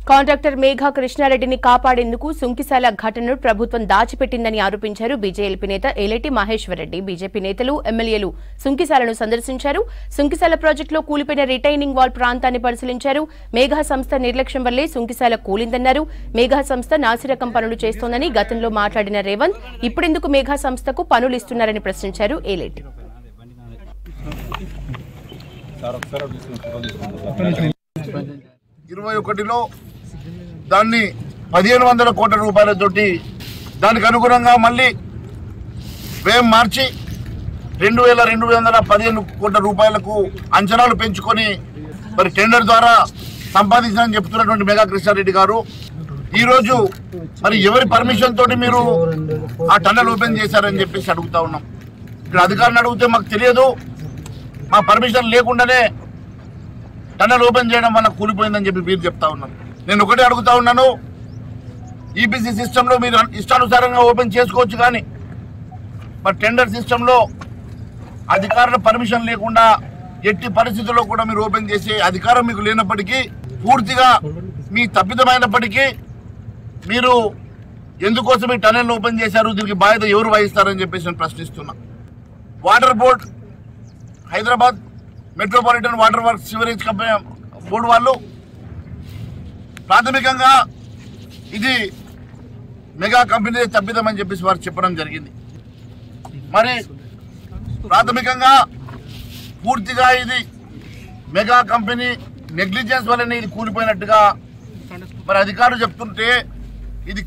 Contractor Megha కృష్ణారెడ్డిని కాపాడేందుకు సుంకిశాల ఘటనను ప్రభుత్వం దాచిపెట్టిందని ఆరోపించారు బీజేపీ నేత ఏలేటి మహేశ్వర్ రెడ్డి. బీజేపీ నేతలు, ఎమ్మెల్యేలు సుంకిశాలను సందర్శించారు. సుంకిశాల ప్రాజెక్టులో కూలిపోయిన రిటైనింగ్ వాల్ ప్రాంతాన్ని పరిశీలించారు. మేఘా సంస్థ నిర్లక్ష్యం వల్లే సుంకిశాల కూలిందన్నారు. మేఘా సంస్థ నాసిరకం పనులు చేస్తోందని గతంలో మాట్లాడిన రేవంత్ ఇప్పుడెందుకు మేఘా సంస్థకు పనులు ఇస్తున్నారని ప్రశ్నించారు ఏలేటి. 21లో దాన్ని 1500 కోట్ల రూపాయలతోటి దానికి అనుగుణంగా మళ్ళీ వ్యయం మార్చి 2215 కోట్ల రూపాయలకు అంచనాలు పెంచుకొని మరి టెండర్ ద్వారా సంపాదించాలని చెప్తున్నటువంటి మేఘా కృష్ణారెడ్డి గారు ఈరోజు మరి ఎవరి పర్మిషన్ తోటి మీరు ఆ టన్నల్ ఓపెన్ చేశారని చెప్పేసి అడుగుతా ఉన్నాం. ఇక్కడ అధికారులను అడిగితే మాకు తెలియదు, మా పర్మిషన్ లేకుండానే టన్నల్ ఓపెన్ చేయడం వల్ల కూలిపోయిందని చెప్పి మీరు చెప్తా ఉన్నారు. నేను ఒకటే అడుగుతా ఉన్నాను, ఈపీసీ సిస్టంలో మీరు ఇష్టానుసారంగా ఓపెన్ చేసుకోవచ్చు, కానీ మరి టెండర్ సిస్టంలో అధికారుల పర్మిషన్ లేకుండా ఎట్టి పరిస్థితుల్లో కూడా మీరు ఓపెన్ చేసే అధికారం మీకు లేనప్పటికీ, పూర్తిగా మీ తప్పిదమైనప్పటికీ మీరు ఎందుకోసం ఈ టన్నెల్ ఓపెన్ చేశారు, దీనికి బాధ్యత ఎవరు వహిస్తారని చెప్పేసి నేను ప్రశ్నిస్తున్నా. Water board, Hyderabad metropolitan water works sewerage company board వాళ్ళు ప్రాథమికంగా ఇది మెగా కంపెనీ తప్పిదమని చెప్పేసి వారు చెప్పడం జరిగింది. మరి ప్రాథమికంగా పూర్తిగా ఇది మెగా కంపెనీ నెగ్లిజెన్స్ వల్లనే ఇది కూలిపోయినట్టుగా మరి అధికారులు చెప్తుంటే ఇది